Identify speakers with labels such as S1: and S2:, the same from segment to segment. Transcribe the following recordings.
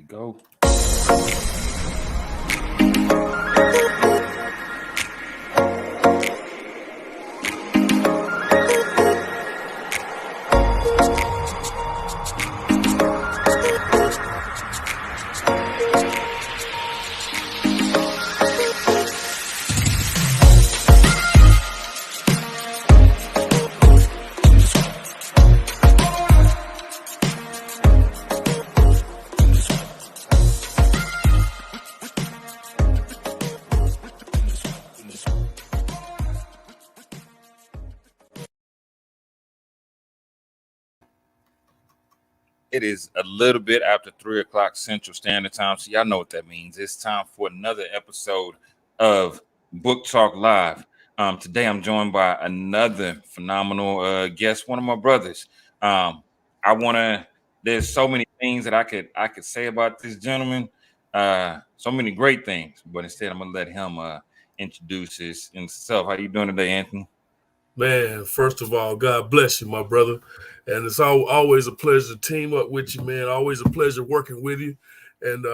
S1: go. It is a little bit after 3 o'clock Central Standard Time, so y'all know what that means. It's time for another episode of Book Talk Live. Today I'm joined by another phenomenal guest, one of my brothers. There's so many things that I could say about this gentleman, so many great things, but instead I'm gonna let him introduce himself. How you doing today, Anthony?
S2: Man, first of all, God bless you, my brother. And it's always a pleasure to team up with you, man. Always a pleasure working with you. And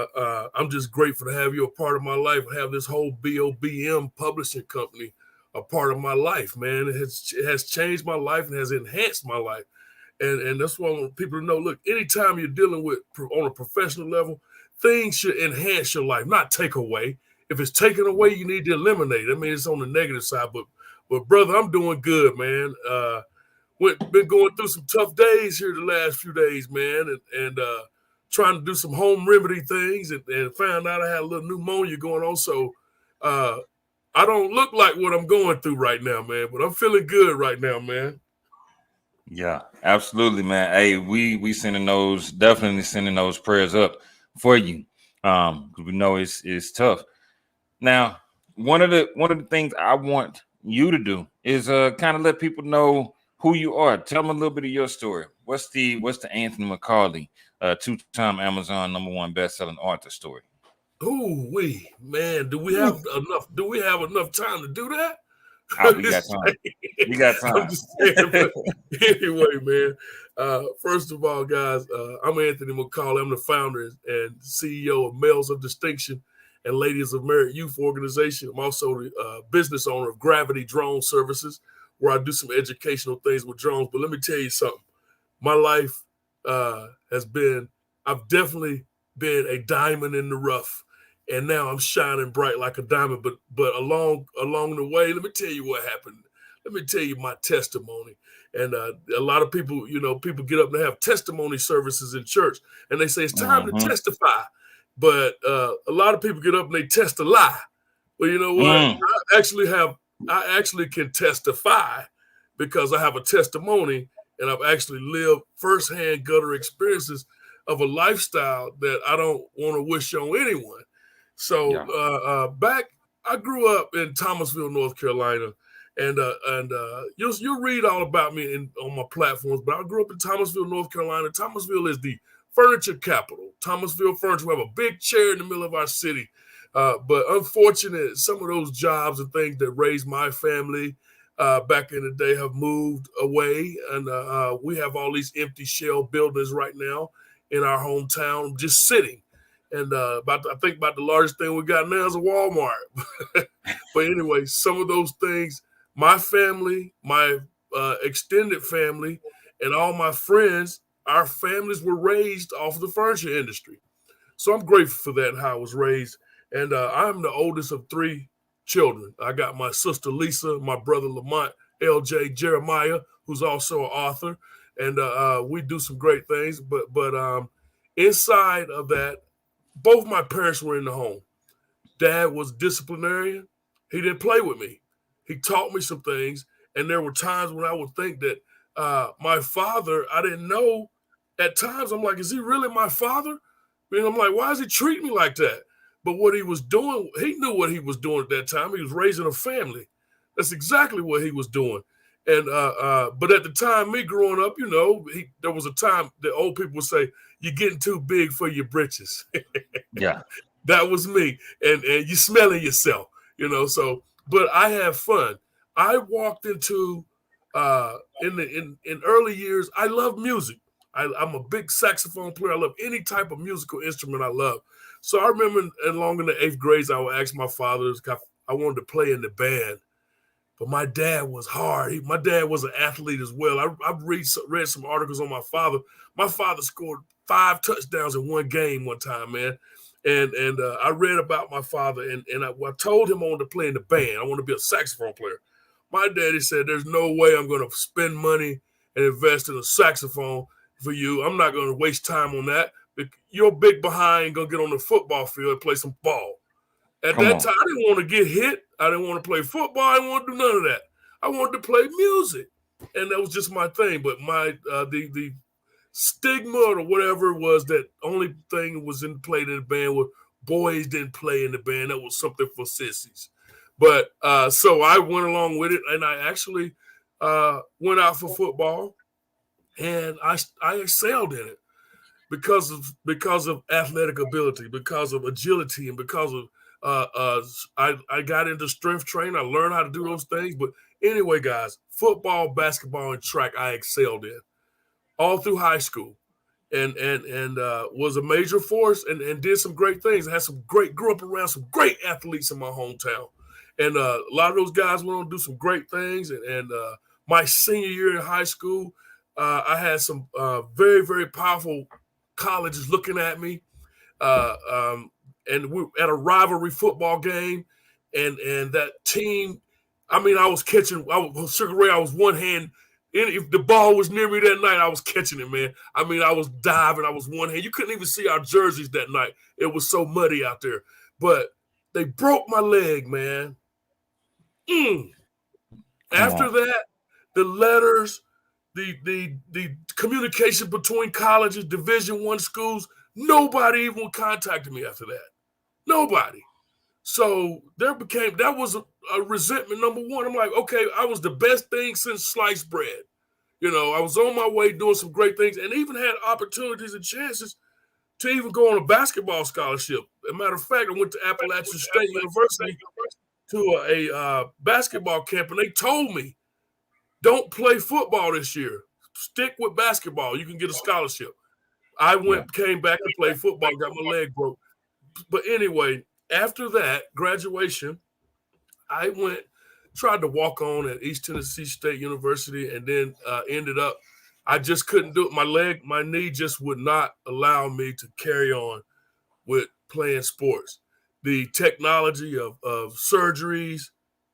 S2: I'm just grateful to have you a part of my life, have this whole BOBM publishing company a part of my life, man. It has changed my life and has enhanced my life. And that's why I want people to know, look, anytime you're dealing with on a professional level, things should enhance your life, not take away. If it's taken away, you need to eliminate it. I mean, it's on the negative side, but brother, I'm doing good, man. Been going through some tough days here the last few days, man, and trying to do some home remedy things and found out I had a little pneumonia going on. So I don't look like what I'm going through right now, man, but I'm feeling good right now, man.
S1: Yeah, absolutely, man. Hey, we definitely sending those prayers up for you. Because we know it's tough. Now, one of the things I want you to do is kind of let people know who you are. Tell them a little bit of your story. What's the Anthony McCauley, two-time Amazon #1 best-selling author story?
S2: Ooh, man, do we have enough time to do that?
S1: We got time. We got time.
S2: I'm just saying, but anyway, man. First of all, guys, I'm Anthony McCauley. I'm the founder and CEO of Males of Distinction and Ladies of Merit Youth Organization. I'm also the business owner of Gravity Drone Services, where I do some educational things with drones. But let me tell you something. My life I've definitely been a diamond in the rough. And now I'm shining bright like a diamond. But along the way, let me tell you what happened. Let me tell you my testimony. And a lot of people, people get up and have testimony services in church. And they say, it's time to testify. But a lot of people get up and they test a lie. Well, you know what? I actually can testify because I have a testimony and I've actually lived firsthand gutter experiences of a lifestyle that I don't want to wish on anyone. So I grew up in Thomasville, North Carolina, and you'll read all about me on my platforms. But I grew up in Thomasville, North Carolina. Thomasville is the furniture capital. Thomasville Furniture. We have a big chair in the middle of our city. But unfortunately, some of those jobs and things that raised my family back in the day have moved away. And we have all these empty shell buildings right now in our hometown just sitting. And I think about the largest thing we got now is a Walmart. But anyway, some of those things, my family, my extended family, and all my friends, our families were raised off of the furniture industry. So I'm grateful for that and how I was raised. And I'm the oldest of 3 children. I got my sister Lisa, my brother Lamont, LJ, Jeremiah, who's also an author. And we do some great things. But inside of that, both my parents were in the home. Dad was disciplinarian. He didn't play with me. He taught me some things. And there were times when I would think that my father, I didn't know. At times, I'm like, is he really my father? And I'm like, why does he treat me like that? But what he was doing, he knew what he was doing at that time. He was raising a family. That's exactly what he was doing. And but at the time, me growing up, there was a time that old people would say, you're getting too big for your britches.
S1: Yeah.
S2: That was me. And you smelling yourself, so, but I have fun. I walked into, in early years, I love music. I'm a big saxophone player. I love any type of musical instrument I love. So I remember along in the 8th grades, I would ask my father, I wanted to play in the band. But my dad was hard. My dad was an athlete as well. I've read some articles on my father. My father scored 5 touchdowns in one game one time, man. And I read about my father, and I told him I wanted to play in the band. I want to be a saxophone player. My daddy said, there's no way I'm going to spend money and invest in a saxophone for you. I'm not going to waste time on that. Your big behind going to get on the football field and play some ball. At that time, I didn't want to get hit. I didn't want to play football. I didn't want to do none of that. I wanted to play music. And that was just my thing. But the stigma or whatever was that only thing that was played in the band was boys didn't play in the band. That was something for sissies. But so I went along with it, and I actually went out for football, and I excelled in it because of athletic ability, because of agility, and because of I got into strength training. I learned how to do those things. But anyway, guys, football, basketball, and track I excelled in all through high school, and was a major force and did some great things. I grew up around some great athletes in my hometown. And a lot of those guys went on to do some great things. And my senior year in high school, I had some very, very powerful colleges looking at me. And we at a rivalry football game, and that team. I mean, I was Sugar Ray. I was one hand. If the ball was near me that night, I was catching it, man. I mean, I was diving. I was one hand. You couldn't even see our jerseys that night. It was so muddy out there. But they broke my leg, man. After that, the letters, the communication between colleges, Division I schools, nobody even contacted me after that. Nobody. So that was a resentment number one. I'm like, okay, I was the best thing since sliced bread. You know, I was on my way doing some great things and even had opportunities and chances to even go on a basketball scholarship. As a matter of fact, I went to Appalachian State University to a basketball camp, and they told me, don't play football this year. Stick with basketball. You can get a scholarship. I came back and played football, got my leg broke. But anyway, after that graduation, I tried to walk on at East Tennessee State University, and then ended up, I just couldn't do it. My knee just would not allow me to carry on with playing sports. The technology of surgeries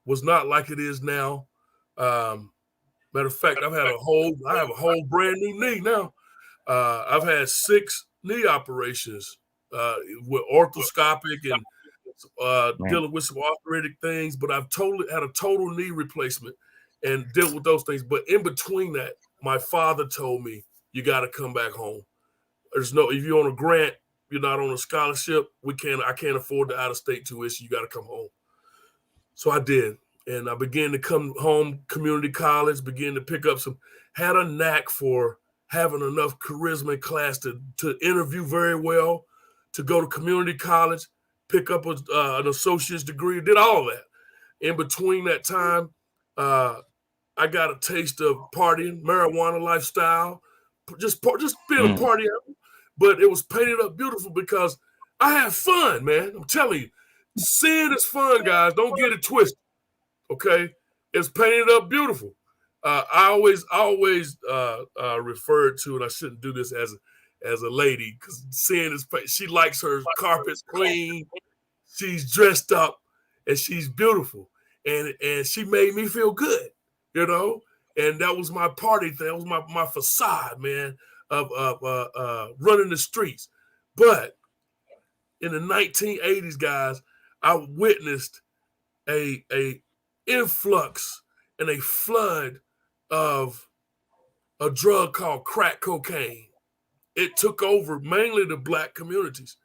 S2: was not like it is now. Matter of fact, I have a whole brand new knee now. I've had 6 knee operations with orthoscopic and dealing with some arthritic things, but I've had a total knee replacement and dealt with those things. But in between that, my father told me, you got to come back home. If you're on a grant, you're not on a scholarship, I can't afford the out-of-state tuition. You got to come home. So I did. And I began to come home, community college, began to pick up had a knack for having enough charisma in class to interview very well, to go to community college, pick up an associate's degree, did all that. In between that time, I got a taste of partying, marijuana lifestyle, just being a party animal. But it was painted up beautiful because I have fun, man. I'm telling you, sin is fun, guys. Don't get it twisted. Okay, it's painted up beautiful. I always refer to, and I shouldn't do this as a lady, because sin is, she likes her carpets clean, she's dressed up, and she's beautiful, and she made me feel good, you know. And that was my party thing. That was my facade, man, of running the streets. But in the 1980s, guys, I witnessed a influx and a flood of a drug called crack cocaine. It took over mainly the black communities.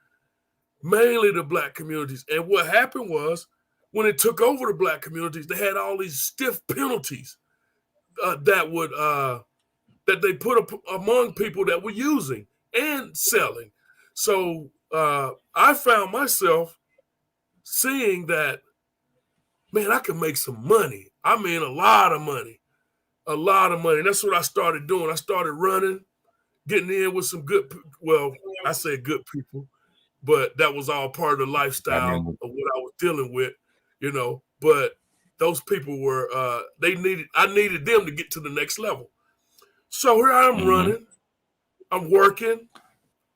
S2: And what happened was, when it took over the black communities, they had all these stiff penalties that they put among people that were using and selling. So I found myself seeing that, man, I can make some money. I mean, a lot of money. And that's what I started doing. I started running, getting in with some good, well, I say good people, but that was all part of the
S1: I
S2: lifestyle
S1: mean,
S2: of what I was dealing with, but those people were, I needed them to get to the next level. So here I am
S1: mm-hmm.
S2: running, I'm working,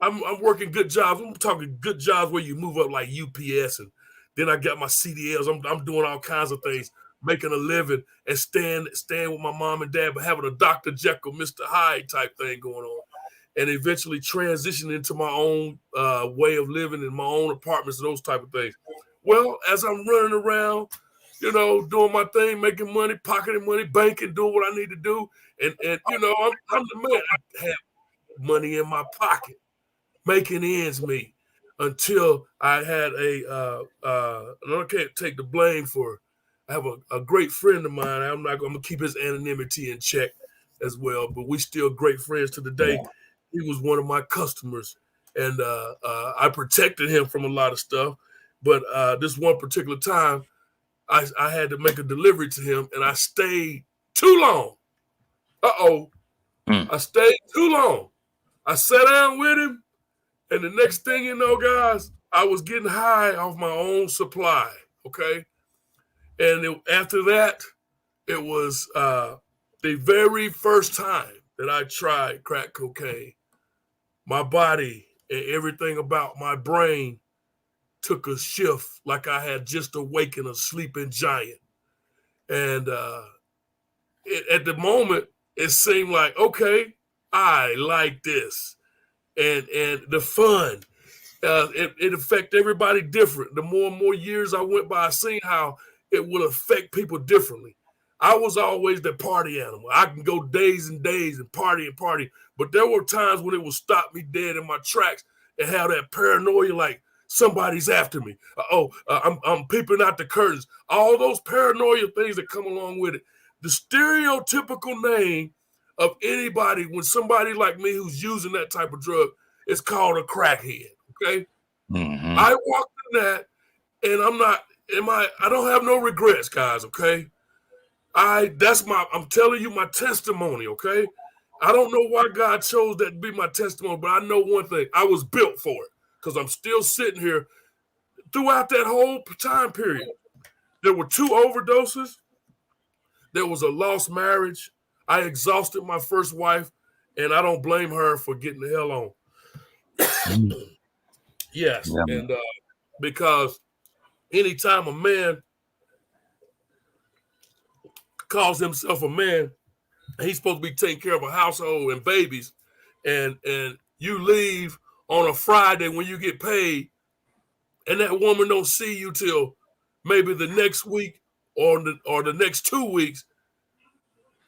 S2: I'm working good jobs. I'm talking good jobs where you move up like UPS, and then I got my CDLs. I'm doing all kinds of things, making a living, and staying with my mom and dad, but having a Dr. Jekyll, Mr. Hyde type thing going on, and eventually transitioning into my own way of living in my own apartments and those type of things. Well, as I'm running around, doing my thing, making money, pocketing money, banking, doing what I need to do, and I'm the man. I have money in my pocket, making ends meet, until I had and I can't take the blame for it. I have a great friend of mine. I'm gonna keep his anonymity in check as well, but we still great friends to the day.
S1: Yeah.
S2: He was one of my customers, and I protected him from a lot of stuff. But this one particular time, I had to make a delivery to him, and I stayed too long.
S1: Mm.
S2: I stayed too long. I sat down with him, and the next thing you know, guys, I was getting high off my own supply. Okay. And after that, it was the very first time that I tried crack cocaine. My body and everything about my brain took a shift, like I had just awakened a sleeping giant. And at the moment, it seemed like, okay, I like this. And the fun. It affected everybody different. The more and more years I went by, I seen how it will affect people differently. I was always the party animal. I can go days and days and party, but there were times when it would stop me dead in my tracks and have that paranoia, like somebody's after me. I'm peeping out the curtains. All those paranoia things that come along with it. The stereotypical name of anybody when somebody like me who's using that type of drug is called a crackhead. Okay.
S1: Mm-hmm.
S2: I walked in that, and I don't have no regrets, guys. Okay. I'm telling you my testimony. Okay. I don't know why God chose that to be my testimony, but I know one thing: I was built for it, because I'm still sitting here throughout that whole time period. There were 2 overdoses. There was a lost marriage. I exhausted my first wife, and I don't blame her for getting the hell on.
S1: Mm.
S2: Yes.
S1: Yeah, man.
S2: And because anytime a man calls himself a man, he's supposed to be taking care of a household and babies, and you leave on a Friday when you get paid, and that woman don't see you till maybe the next week or the next 2 weeks.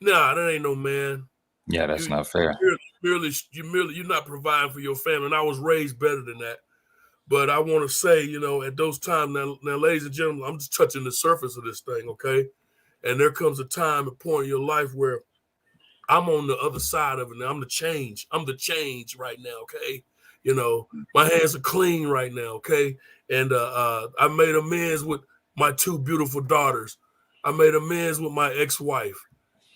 S2: Nah, that ain't no man.
S1: Yeah, that's not fair.
S2: You're not providing for your family. And I was raised better than that. But I want to say, at those times, now, ladies and gentlemen, I'm just touching the surface of this thing, okay? And there comes a time, a point in your life where I'm on the other side of it now. I'm the change. I'm the change right now, okay? My hands are clean right now, okay? And I made amends with my 2 beautiful daughters. I made amends with my ex-wife.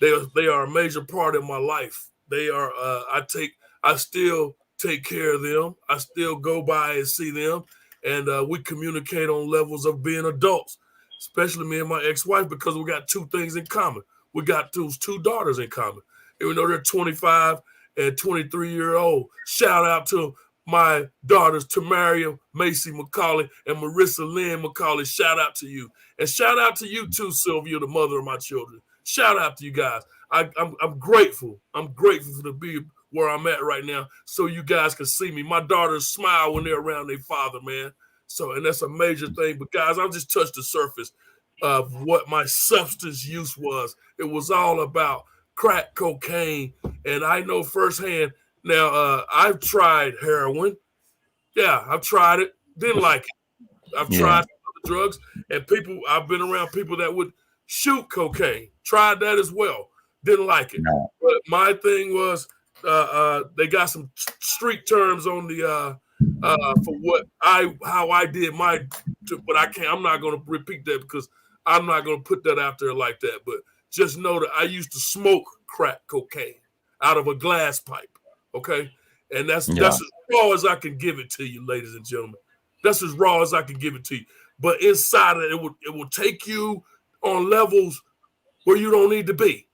S2: They are a major part of my life. They are. I still take care of them. I still go by and see them, and we communicate on levels of being adults. Especially me and my ex-wife, because we got 2 things in common. We got those 2 daughters in common, even though they're 25 and 23-year-old. Shout out to my daughters, Tamaria, Macy McCauley, and Marissa Lynn McCauley. Shout out to you. And shout out to you too, Sylvia, the mother of my children. Shout out to you guys. I'm grateful. I'm grateful to be where I'm at right now, so you guys can see me. My daughters smile when they're around their father, man. So, and that's a major thing. But guys, I've just touched the surface of what my substance use was. It was all about crack cocaine. And I know firsthand. Now, I've tried heroin. Yeah, I've tried it. Didn't like it. I've
S1: Yeah.
S2: tried other drugs, and I've been around people that would shoot cocaine. Tried that as well. Didn't like it.
S1: No.
S2: But my thing was, they got some street terms on the for how I did but I'm not going to repeat that, because I'm not going to put that out there like that. But just know that I used to smoke crack cocaine out of a glass pipe. Okay. And that's
S1: Yeah.
S2: as raw as I can give it to you, ladies and gentlemen. That's as raw as I can give it to you. But inside of it, it will take you on levels where you don't need to be.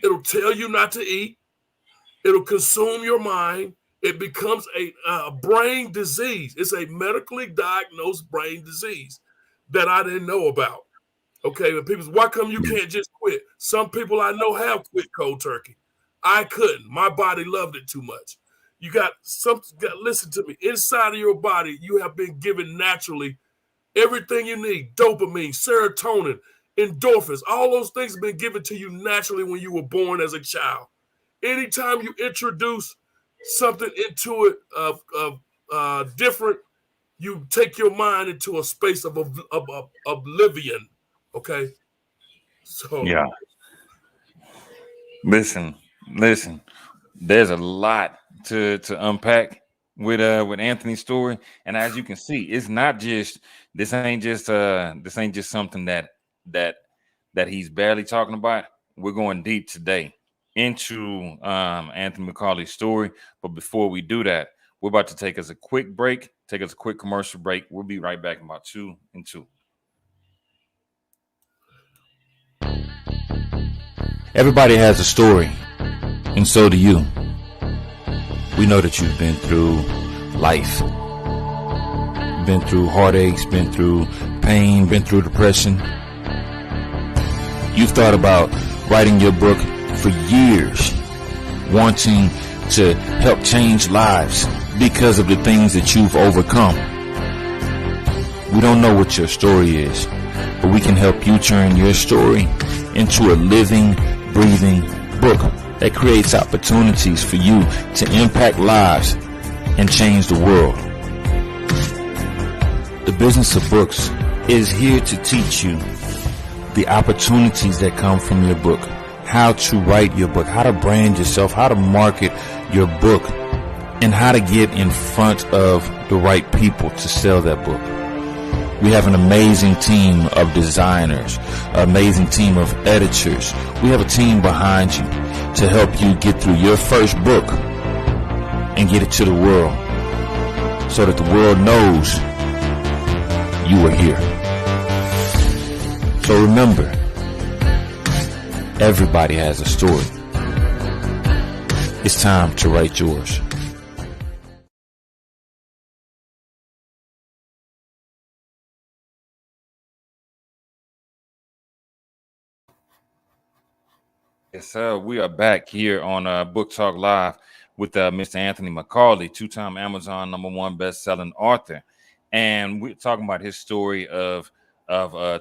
S2: It'll tell you not to eat. It'll consume your mind. It becomes a brain disease. It's a medically diagnosed brain disease that I didn't know about. Okay, but people say, why come you can't just quit? Some people I know have quit cold turkey. I couldn't. My body loved it too much. You got something. Listen to me. Inside of your body, you have been given naturally everything you need: dopamine, serotonin, endorphins. All those things have been given to you naturally when you were born as a child. Anytime you introduce something into it of different, you take your mind into a space of oblivion. Okay, so
S1: Yeah. Listen. There's a lot to unpack with Anthony's story, and as you can see, it's not just this ain't just something that he's barely talking about. We're going deep today into Anthony McCauley's story, but before we do that, we're about to take us a quick commercial break. We'll be right back in about 2 and 2.
S3: Everybody has a story, and so do you. We know that you've been through life, been through heartaches, been through pain, been through depression. You've thought about writing your book for years, wanting to help change lives because of the things that you've overcome. We don't know what your story is, but we can help you turn your story into a living, breathing book that creates opportunities for you to impact lives and change the world. The business of books is here to teach you the opportunities that come from your book, how to write your book, how to brand yourself, how to market your book, and how to get in front of the right people to sell that book. We have an amazing team of designers, an amazing team of editors. We have a team behind you to help you get through your first book and get it to the world so that the world knows you are here. So remember, everybody has a story. It's time to write yours.
S1: Yes, sir. We are back here on Book Talk Live with Mr. Anthony McCauley, two-time Amazon #1 best-selling author, and we're talking about his story of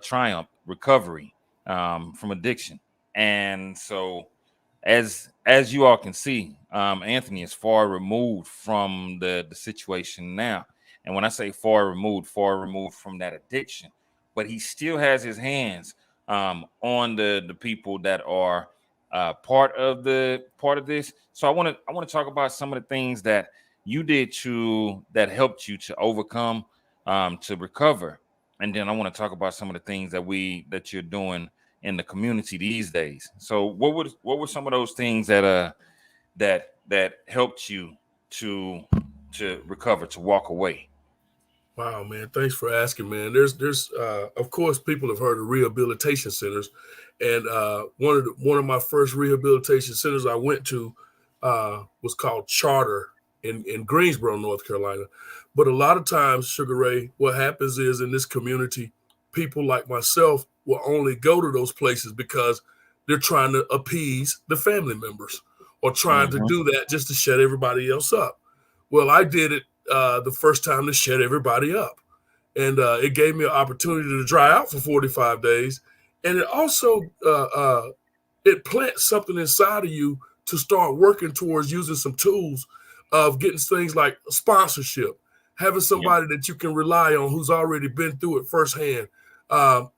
S1: triumph, recovery from addiction. And so, as you all can see, Anthony is far removed from the situation now. And when I say far removed from that addiction, but he still has his hands on the people that are part of this. So I want to talk about some of the things that you did that helped you to overcome, to recover, and then I want to talk about some of the things that you're doing in the community these days. So what were some of those things that helped you to recover, to walk away?
S2: Wow, man, thanks for asking, man. There's of course, people have heard of rehabilitation centers, and one of my first rehabilitation centers I went to was called Charter in Greensboro, North Carolina. But a lot of times, Sugar Ray, what happens is in this community, people like myself will only go to those places because they're trying to appease the family members or trying to do that just to shut everybody else up. Well, I did it the first time to shut everybody up. And it gave me an opportunity to dry out for 45 days. And it also, it plants something inside of you to start working towards using some tools of getting things like sponsorship, having somebody that you can rely on who's already been through it firsthand.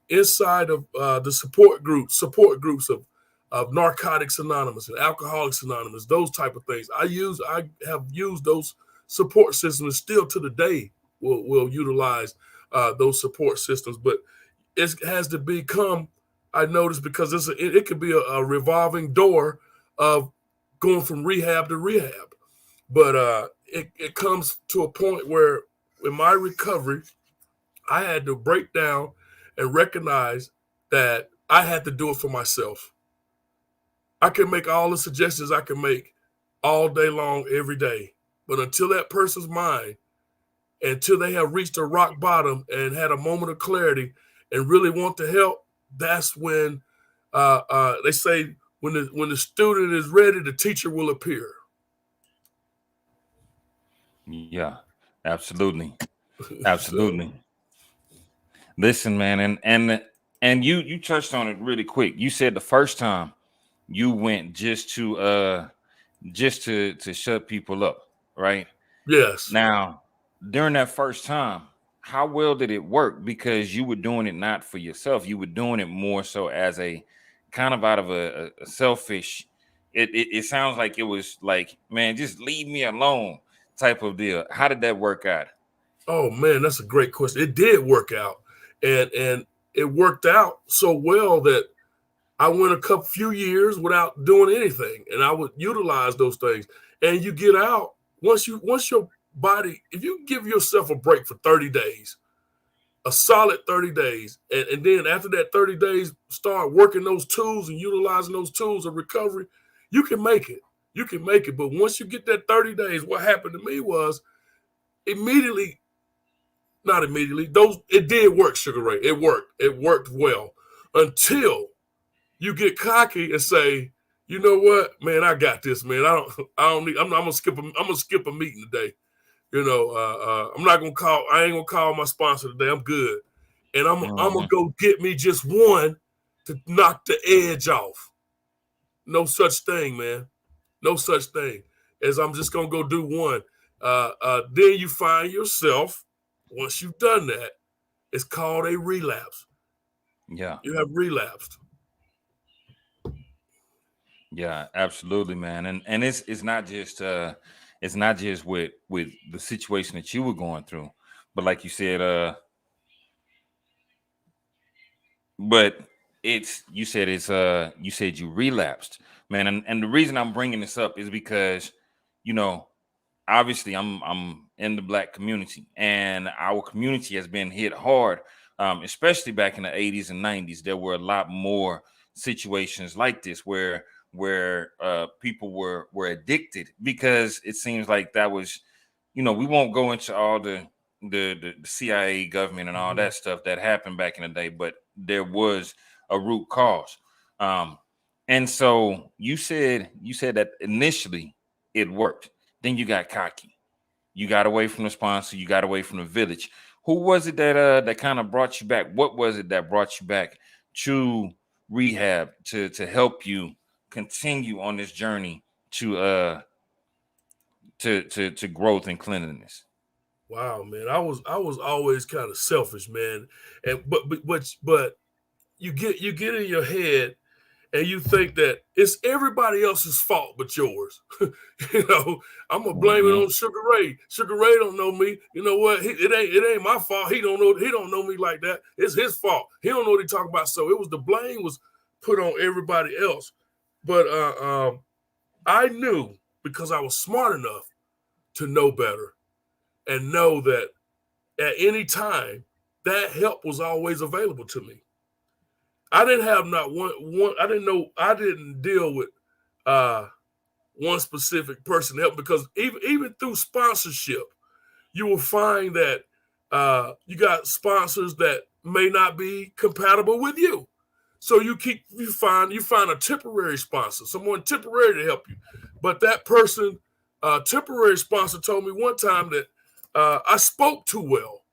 S2: Inside of the support groups of Narcotics Anonymous and Alcoholics Anonymous, those type of things. I have used those support systems, still to the day will utilize those support systems, but it has to become, I noticed, because it could be a revolving door of going from rehab to rehab. But it comes to a point where in my recovery, I had to break down and recognize that I had to do it for myself. I can make all the suggestions I can make all day long, every day. But until that person's mind, until they have reached a rock bottom and had a moment of clarity and really want to help, that's when they say when the student is ready, the teacher will appear.
S1: Yeah, absolutely. Absolutely. Listen, man, and you touched on it really quick. You said the first time you went just to shut people up, right?
S2: Yes.
S1: Now, during that first time, how well did it work? Because you were doing it not for yourself, you were doing it more so as a kind of out of a selfish. It sounds like it was like, man, just leave me alone type of deal. How did that work out?
S2: Oh man, that's a great question. It did work out, and it worked out so well that I went a few years without doing anything, and I would utilize those things. And you get out once your body, if you give yourself a break for 30 days, a solid 30 days, and then after that 30 days, start working those tools and utilizing those tools of recovery, you can make it. You can make it. But once you get that 30 days, what happened to me was immediately. Not immediately. It did work, Sugar Ray. It worked. It worked well until you get cocky and say, you know what, man, I got this, man. I don't need. I'm gonna skip a meeting today. You know, I'm not gonna call. I ain't gonna call my sponsor today. I'm good, and I'm gonna go get me just one to knock the edge off. No such thing, man. No such thing as I'm just gonna go do one. Then you find yourself. Once you've done that, it's called a relapse.
S1: Yeah.
S2: You have relapsed.
S1: Yeah, absolutely, man. And it's not just with the situation that you were going through, but like you said, but you said you relapsed, man. And the reason I'm bringing this up is because, you know, obviously I'm in the Black community, and our community has been hit hard, especially back in the 80s and 90s. There were a lot more situations like this where people were addicted, because it seems like that was, you know, we won't go into all the CIA government and all that stuff that happened back in the day, but there was a root cause. And so you said that initially it worked. Then you got cocky. You got away from the sponsor. You got away from the village. Who was it that kind of brought you back? What was it that brought you back to rehab to help you continue on this journey to growth and cleanliness?
S2: Wow, man. I was always kind of selfish, man. And but you get in your head and you think that it's everybody else's fault but yours. You know, I'm gonna blame it on Sugar Ray. Sugar Ray don't know me. You know what? It ain't my fault. He don't know me like that. It's his fault. He don't know what he talking about. So it was the blame was put on everybody else. But I knew, because I was smart enough to know better and know that at any time that help was always available to me. I didn't have not one. I didn't deal with one specific person help, because even through sponsorship, you will find that you got sponsors that may not be compatible with you. So you find a temporary sponsor, someone temporary to help you. But that person, temporary sponsor, told me one time that I spoke too well.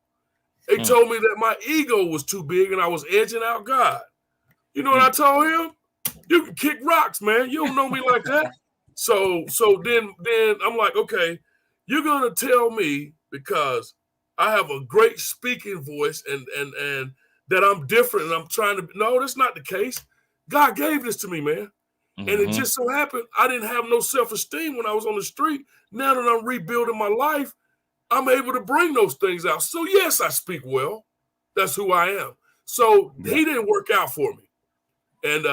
S2: They told me that my ego was too big and I was edging out God. You know what I told him? You can kick rocks, man. You don't know me like that. So then I'm like, okay, you're gonna tell me because I have a great speaking voice and that I'm different and I'm trying to. No, that's not the case. God gave this to me, man. And it just so happened I didn't have no self-esteem when I was on the street. Now that I'm rebuilding my life, I'm able to bring those things out. So yes, I speak well. That's who I am. So he didn't work out for me. And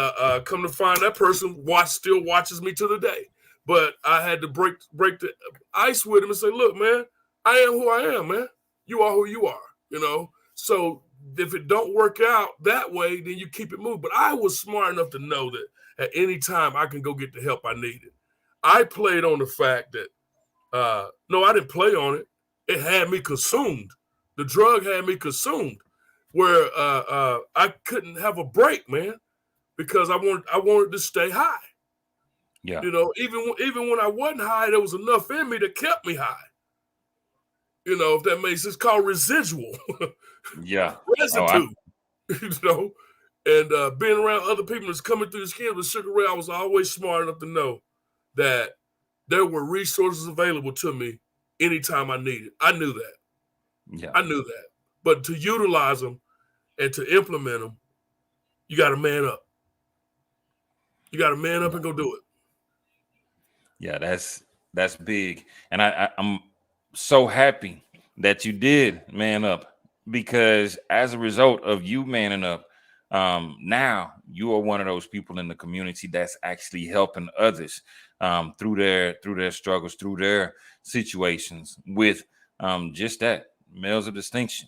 S2: come to find that person still watches me to the day. but I had to break the ice with him and say, look, man, I am who I am, man. You are who you are, you know? So if it don't work out that way, then you keep it moving. But I was smart enough to know that at any time I can go get the help I needed. I played on the fact that, no, I didn't play on it. It had me consumed. The drug had me consumed where I couldn't have a break, man, because I wanted to stay high.
S1: Yeah.
S2: You know, even when I wasn't high, there was enough in me that kept me high. You know, if that makes sense, it's called residual.
S1: Yeah.
S2: Residue. You know, and being around other people that's coming through the skin with Sugar Ray, I was always smart enough to know that there were resources available to me anytime I needed. I knew that.
S1: Yeah.
S2: I knew that. But to utilize them and to implement them, you got to man up. You got to man up and go do it.
S1: Yeah, that's big. And I'm so happy that you did man up, because as a result of you manning up, now you are one of those people in the community that's actually helping others through their struggles, through their situations with just that, Males of Distinction,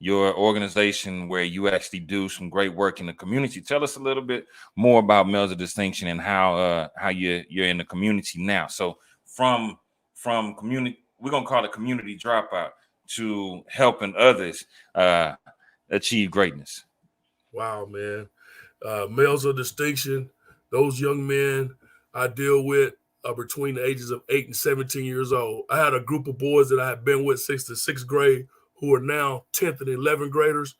S1: your organization where you actually do some great work in the community. Tell us a little bit more about Males of Distinction and how you're in the community now. So from community, we're gonna call it community dropout, to helping others achieve greatness.
S2: Wow, man. Males of Distinction, those young men I deal with are between the ages of 8 and 17 years old. I had a group of boys that I had been with since the 6th grade who are now 10th and 11th graders.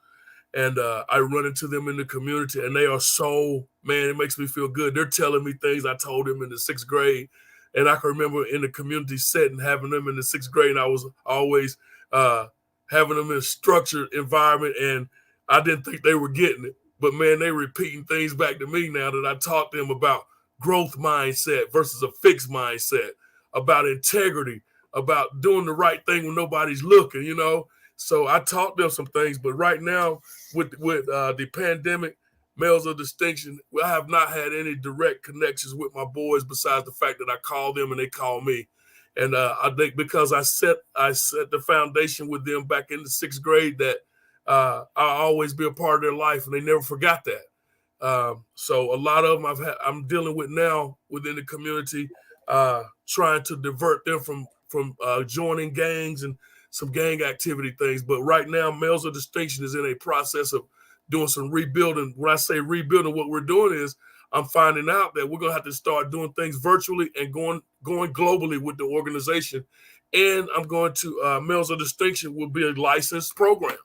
S2: And I run into them in the community, and they are so, man, it makes me feel good. They're telling me things I told them in the 6th grade. And I can remember in the community setting, having them in the 6th grade, and I was always having them in a structured environment, and I didn't think they were getting it. But, man, they repeating things back to me now that I taught them about growth mindset versus a fixed mindset, about integrity, about doing the right thing when nobody's looking, you know. So I taught them some things, but right now with the pandemic, Males of Distinction, I have not had any direct connections with my boys besides the fact that I call them and they call me. And I think because I set the foundation with them back in the 6th grade that I'll always be a part of their life, and they never forgot that. So a lot of them I'm dealing with now within the community, trying to divert them from joining gangs and some gang activity things. But right now, Males of Distinction is in a process of doing some rebuilding. When I say rebuilding, what we're doing is I'm finding out that we're going to have to start doing things virtually and going globally with the organization. And I'm going to, Males of Distinction will be a licensed program.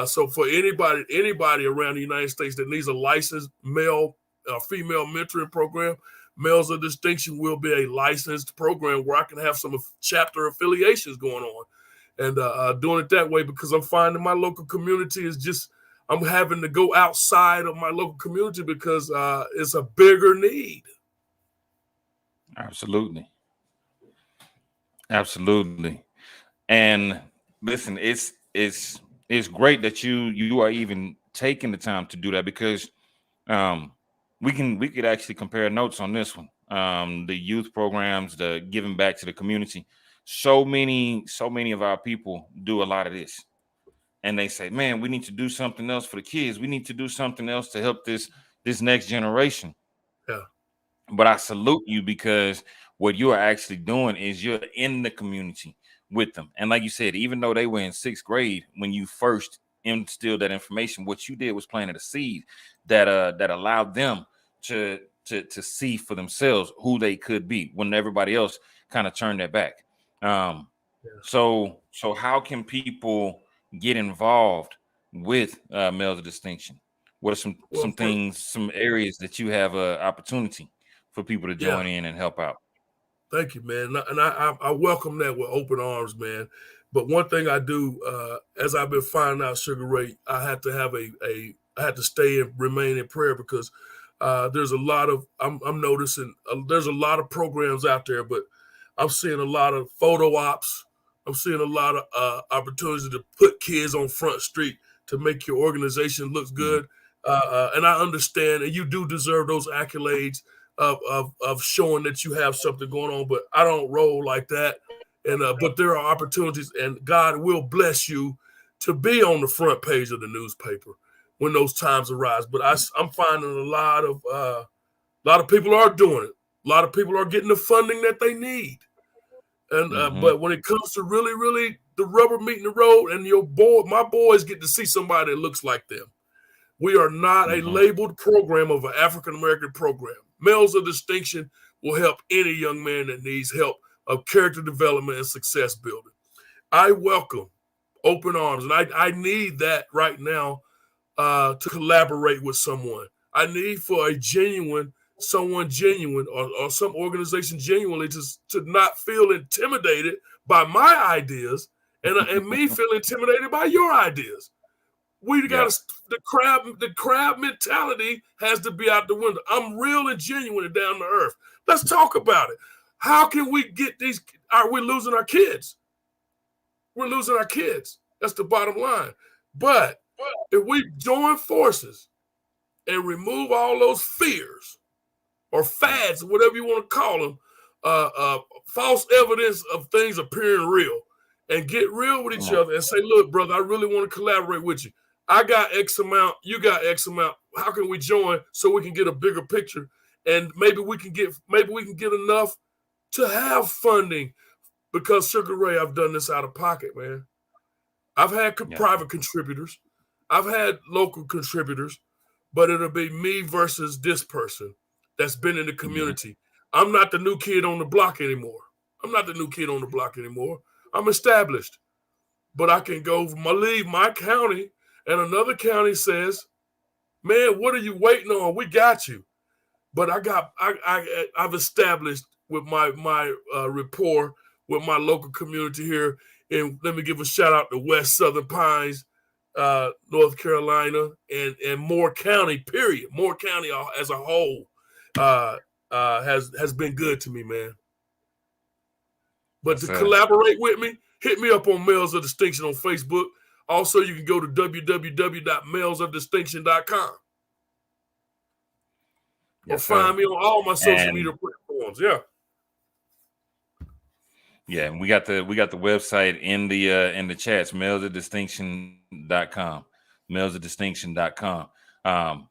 S2: So for anybody around the United States that needs a licensed male, female mentoring program, Males of Distinction will be a licensed program where I can have some chapter affiliations going on. And doing it that way, because I'm finding my local community is just, I'm having to go outside of my local community because it's a bigger need.
S1: Absolutely. Absolutely. And listen, it's great that you are even taking the time to do that, because we could actually compare notes on this one. The youth programs, the giving back to the community. So many of our people do a lot of this, and they say, man, we need to do something else for the kids. We need to do something else to help this next generation.
S2: Yeah.
S1: But I salute you, because what you are actually doing is you're in the community with them. And like you said, even though they were in 6th grade when you first instilled that information, what you did was planted a seed that allowed them to see for themselves who they could be when everybody else kind of turned their back. So how can people get involved with Males of Distinction? What are some things, some areas that you have an opportunity for people to join in and help out?
S2: Thank you, man. And I welcome that with open arms, man. But one thing I do, as I've been finding out, Sugar Ray, I had to have I had to stay and remain in prayer, because there's a lot of, I'm noticing there's a lot of programs out there, but I'm seeing a lot of photo ops. I'm seeing a lot of opportunities to put kids on Front Street to make your organization look good. And I understand, and you do deserve those accolades, of showing that you have something going on. But I don't roll like that. And but there are opportunities, and God will bless you to be on the front page of the newspaper when those times arise. But I'm finding a lot of people are doing it. A lot of people are getting the funding that they need. And but when it comes to really the rubber meeting the road, and my boys get to see somebody that looks like them. We are not a labeled program of an African-American program. Males of Distinction will help any young man that needs help of character development and success building. I welcome open arms, and I need that right now to collaborate with someone. I need for someone genuine or some organization genuinely to not feel intimidated by my ideas and me feel intimidated by your ideas. We got the crab mentality has to be out the window. I'm real and genuine and down to earth. Let's talk about it. How can we get these? Are we losing our kids? We're losing our kids. That's the bottom line. But if we join forces and remove all those fears or fads, whatever you want to call them, false evidence of things appearing real, and get real with each other and say, look, brother, I really want to collaborate with you. I got X amount, you got X amount. How can we join so we can get a bigger picture? And maybe we can get enough to have funding, because Sugar Ray, I've done this out of pocket, man. I've had private contributors. I've had local contributors, but it'll be me versus this person that's been in the community. I'm not the new kid on the block anymore. I'm established, but I can leave my county and another county says, man, what are you waiting on? We got you. But I've established with my rapport with my local community here. And let me give a shout out to West Southern Pines, North Carolina, and Moore County, period. Moore County as a whole has been good to me, man. But to collaborate with me, hit me up on Males of Distinction on Facebook. Also, you can go to www.malesofdistinction.com or find me on all my social media platforms.
S1: Yeah, and we got the website in the chats, malesofdistinction.com, malesofdistinction.com.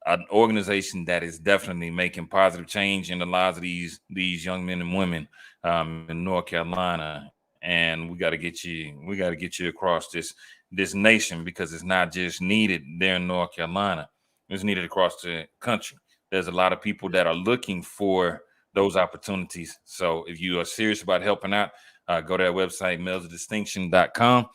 S1: An organization that is definitely making positive change in the lives of these young men and women in North Carolina. And we got to get you across this nation, because it's not just needed there in North Carolina. It's needed across the country. There's a lot of people that are looking for those opportunities. So if you are serious about helping out, go to that website, malesofdistinction.com,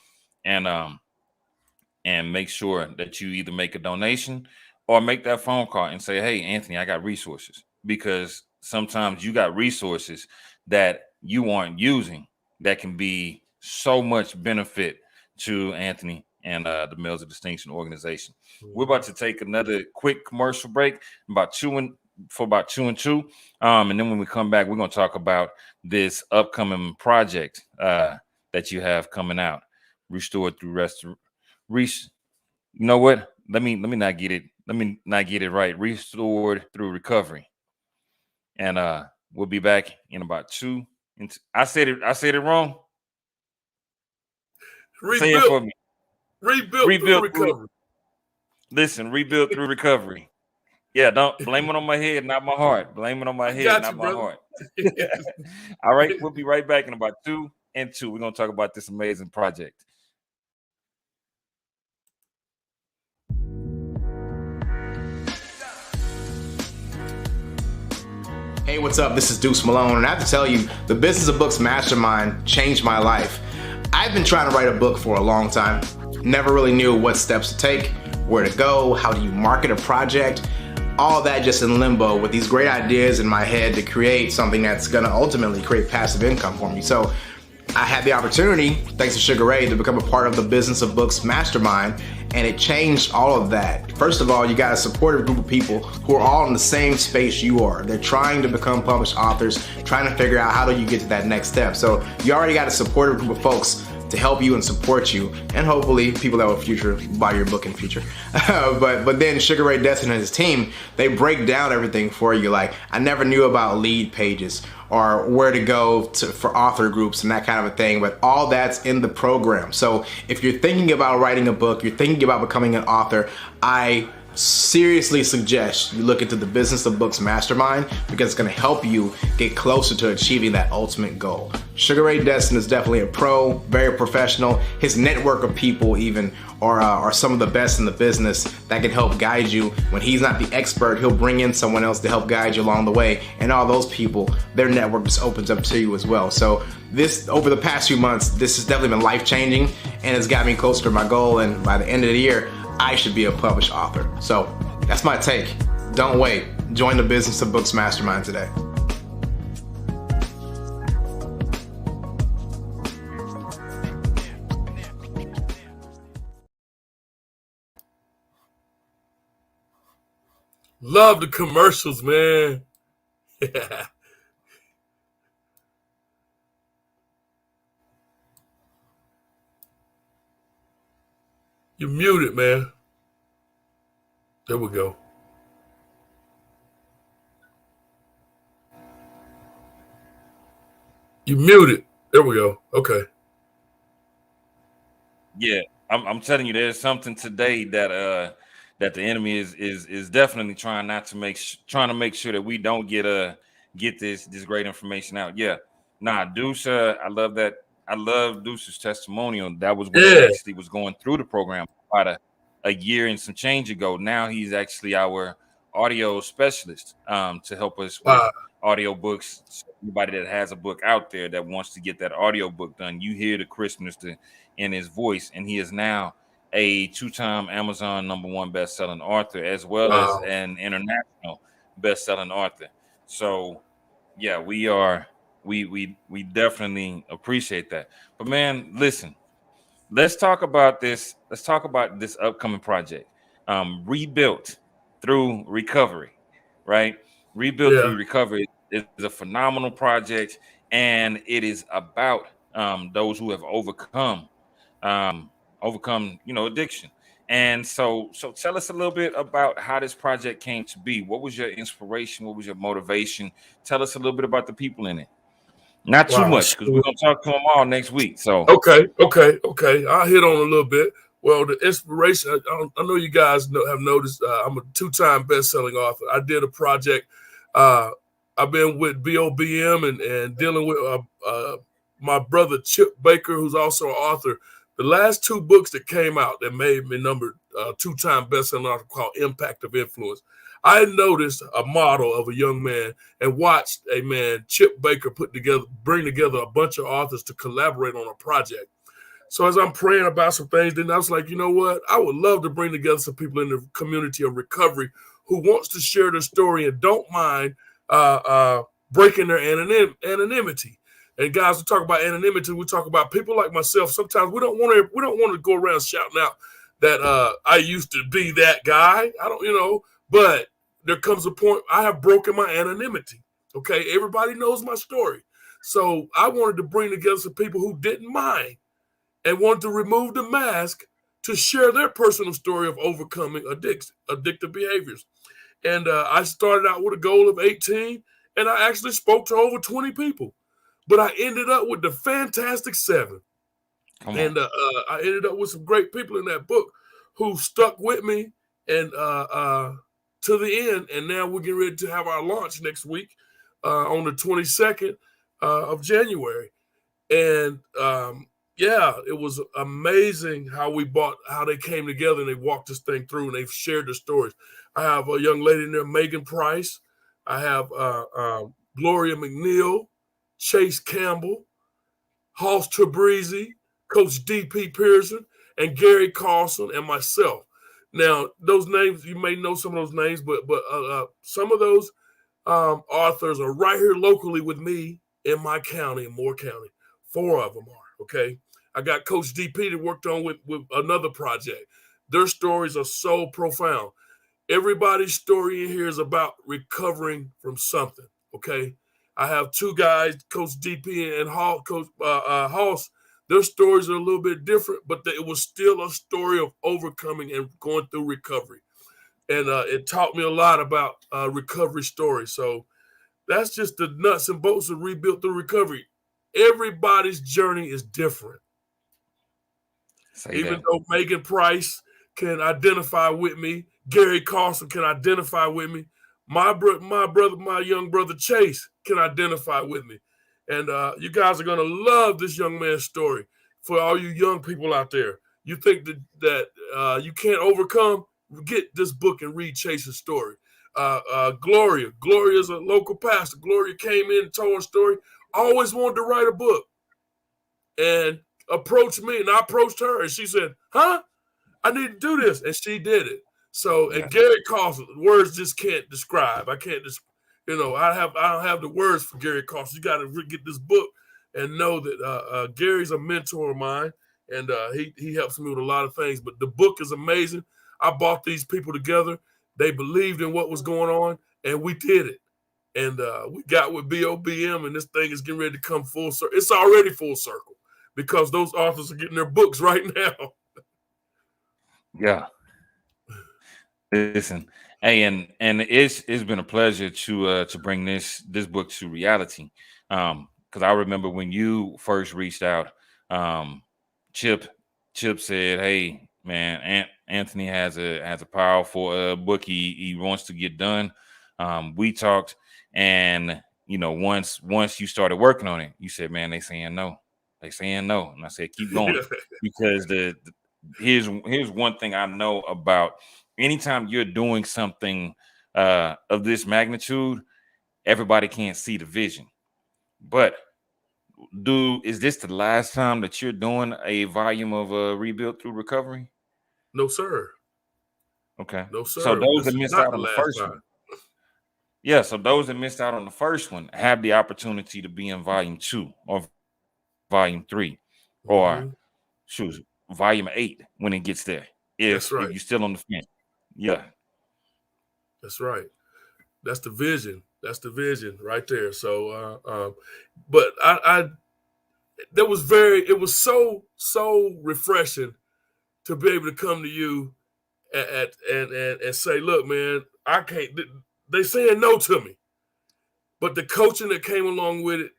S1: and make sure that you either make a donation or make that phone call and say, hey, Anthony, I got resources. Because sometimes you got resources that you aren't using that can be so much benefit to Anthony and the Males of Distinction organization. We're about to take another quick commercial break, about 2 and 2. And then when we come back, we're going to talk about this upcoming project that you have coming out, Restored Through you know what? Let me not get it. Let me not get it right. Restored Through Recovery. And we'll be back in about 2. I said it wrong. Say it for me.
S2: Rebuild through recovery.
S1: Listen, rebuild through recovery. Yeah, don't blame it on my head, not my heart. Blame it on my head, not my heart. All right, we'll be right back in about 2 and 2. We're going to talk about this amazing project.
S4: Hey, what's up? This is Deuce Malone, and I have to tell you, the Business of Books Mastermind changed my life. I've been trying to write a book for a long time. Never really knew what steps to take, where to go, how do you market a project, all that just in limbo with these great ideas in my head to create something that's gonna ultimately create passive income for me. So I had the opportunity, thanks to Sugar Ray, to become a part of the Business of Books Mastermind, and it changed all of that. First of all, you got a supportive group of people who are all in the same space you are. They're trying to become published authors, trying to figure out how do you get to that next step. So you already got a supportive group of folks to help you and support you, and hopefully people that will buy your book in the future. but then Sugar Ray Destin and his team, they break down everything for you. Like, I never knew about lead pages or where to go for author groups and that kind of a thing, but all that's in the program. So if you're thinking about writing a book, you're thinking about becoming an author, I seriously suggest you look into the Business of Books Mastermind, because it's going to help you get closer to achieving that ultimate goal. Sugar Ray Destin is definitely a pro, very professional. His network of people even are some of the best in the business that can help guide you. When he's not the expert, he'll bring in someone else to help guide you along the way, and all those people, their network just opens up to you as well. So this, over the past few months, this has definitely been life-changing, and it's got me closer to my goal, and by the end of the year, I should be a published author. So that's my take. Don't wait. Join the Business of Books Mastermind today.
S2: Love the commercials, man. Yeah. You're muted, man. There we go. You muted. There we go. Okay.
S1: Yeah, I'm telling you, there's something today that that the enemy is definitely trying to make sure that we don't get this great information out. Yeah, nah, Deuce, I love that. I love Deuce's testimonial. That was when he actually was going through the program about a year and some change ago. Now he's actually our audio specialist to help us with audio books. So anybody that has a book out there that wants to get that audio book done, you hear the crispness in his voice, and he is now a 2-time Amazon #1 best-selling author, as well as an international best-selling author. So yeah, we definitely appreciate that. But man, listen, let's talk about this. Let's talk about this upcoming project, Rebuilt Through Recovery, right? Rebuilt Through Recovery is a phenomenal project, and it is about those who have overcome addiction. And so tell us a little bit about how this project came to be. What was your inspiration? What was your motivation? Tell us a little bit about the people in it. Not too much, because we're going to talk to them all next week. So
S2: okay. I'll hit on a little bit. Well, the inspiration, I know you guys have noticed, I'm a 2-time best-selling author. I did a project. I've been with BOBM and dealing with my brother Chip Baker, who's also an author. The last 2 books that came out that made me number 2-time best-selling author called Impact of Influence. I noticed a model of a young man and watched a man, Chip Baker, bring together a bunch of authors to collaborate on a project. So as I'm praying about some things, then I was like, you know what? I would love to bring together some people in the community of recovery who wants to share their story and don't mind breaking their anonymity. And guys, we talk about anonymity. We talk about people like myself. Sometimes we don't want to go around shouting out that I used to be that guy. I don't, but there comes a point I have broken my anonymity. Okay, everybody knows my story. So I wanted to bring together some people who didn't mind and wanted to remove the mask to share their personal story of overcoming addictive behaviors. And I started out with a goal of 18, and I actually spoke to over 20 people. But I ended up with the fantastic 7. And I ended up with some great people in that book who stuck with me and to the end. And now we're getting ready to have our launch next week on the 22nd of January. And it was amazing how they came together and they walked this thing through and they've shared their stories. I have a young lady in there, Megan Price. I have Gloria McNeil, Chase Campbell, Hoss Tabrizi, Coach D.P. Pearson, and Gary Carlson, and myself. Now, those names, you may know some of those names, but some of those authors are right here locally with me in my county, in Moore County. 4 of them are, okay? I got Coach D.P. that worked on with another project. Their stories are so profound. Everybody's story in here is about recovering from something, okay? I have 2 guys, Coach DP and Coach Hoss, Their stories are a little bit different, but it was still a story of overcoming and going through recovery. And it taught me a lot about recovery stories. So that's just the nuts and bolts of Rebuilt Through Recovery. Everybody's journey is different. Even though Megan Price can identify with me, Gary Carlson can identify with me, my young brother Chase can identify with me. And you guys are going to love this young man's story. For all you young people out there, you think that you can't overcome, get this book and read Chase's story. Gloria is a local pastor. Gloria came in and told her story. Always wanted to write a book and approached me, and I approached her, and she said, I need to do this, and she did it. So, and Gary Carlson, words just can't describe. I can't just, I don't have the words for Gary Carlson. You got to get this book and know that Gary's a mentor of mine, and he helps me with a lot of things. But the book is amazing. I brought these people together. They believed in what was going on, and we did it. And we got with BOBM, and this thing is getting ready to come full circle. It's already full circle because those authors are getting their books right now.
S1: Yeah. Listen, hey, and it's been a pleasure to bring this book to reality. Because I remember when you first reached out, Chip said, "Hey, man, Anthony has a powerful book he wants to get done." We talked, and once you started working on it, you said, "Man, they saying no," and I said, "Keep going," because here's one thing I know about. Anytime you're doing something of this magnitude, everybody can't see the vision. But is this the last time that you're doing a volume of Rebuilt Through Recovery?
S2: No, sir.
S1: Okay.
S2: No, sir.
S1: So those that missed out on the first one. Yeah, so those that missed out on the first one have the opportunity to be in volume 2 or volume 3 or volume 8 when it gets there. If you're still on the fence. Yeah.
S2: That's right. That's the vision. That's the vision right there. So, but it was so refreshing to be able to come to you and say, look, man, I can't, they saying no to me. But the coaching that came along with it,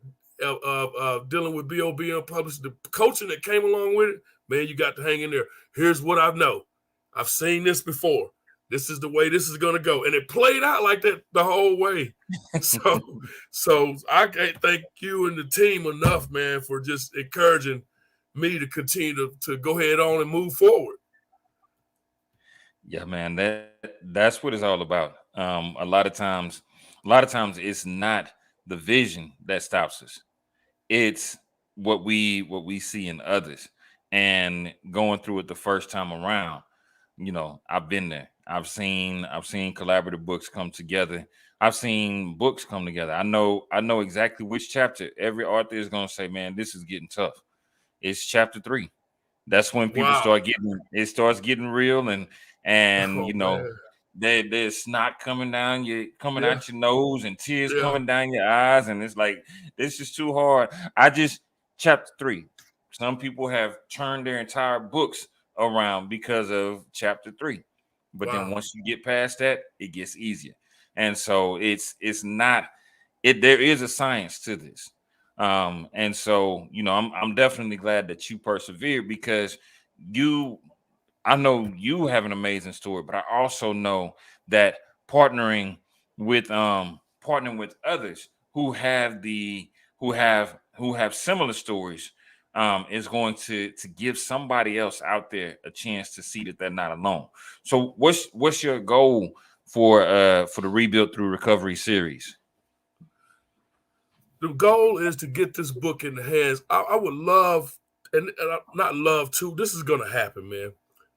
S2: dealing with BOBM publishing, the coaching that came along with it, man, you got to hang in there. Here's what I know. I've seen this before. This is the way this is going to go. And it played out like that the whole way. So I can't thank you and the team enough, man, for just encouraging me to continue to go ahead on and move forward.
S1: Yeah, man, that's what it's all about. A lot of times it's not the vision that stops us. It's what we see in others. And going through it the first time around, I've been there. I've seen collaborative books come together. I've seen books come together. I know exactly which chapter every author is going to say, man, this is getting tough. It's chapter 3. That's when people starts getting real and there's snot coming out your nose and tears coming down your eyes. And it's like, this is too hard. Chapter 3. Some people have turned their entire books around because of chapter 3. But then once you get past that, it gets easier. And so there is a science to this. And so, I'm definitely glad that you persevered because I know you have an amazing story, but I also know that partnering with others who have similar stories is going to give somebody else out there a chance to see that they're not alone. So what's your goal for the Rebuilt Through Recovery series?
S2: The goal is to get this book in the hands. I would love, and not love too, this is going to happen, man.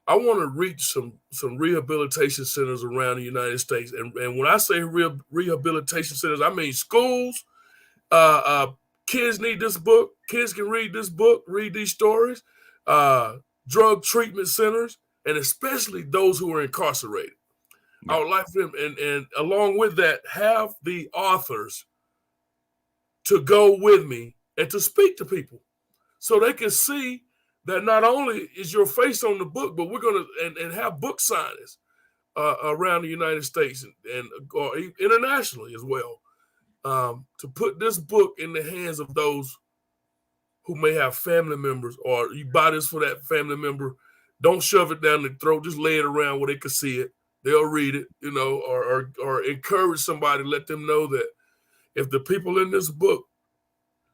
S2: I want to reach some rehabilitation centers around the United States. And when I say rehabilitation centers, I mean schools. Kids need this book. Kids can read this book, read these stories. Drug treatment centers, and especially those who are incarcerated. Yeah. I would like for them, and along with that, have the authors to go with me and to speak to people. so they can see that not only is your face on the book, but we're going to and have book signings around the United States and or internationally as well, to put this book in the hands of those who may have family members, or you buy this for that family member. Don't shove it down their throat. Just lay it around where they can see it. They'll read it, you know, or encourage somebody, let them know that if the people in this book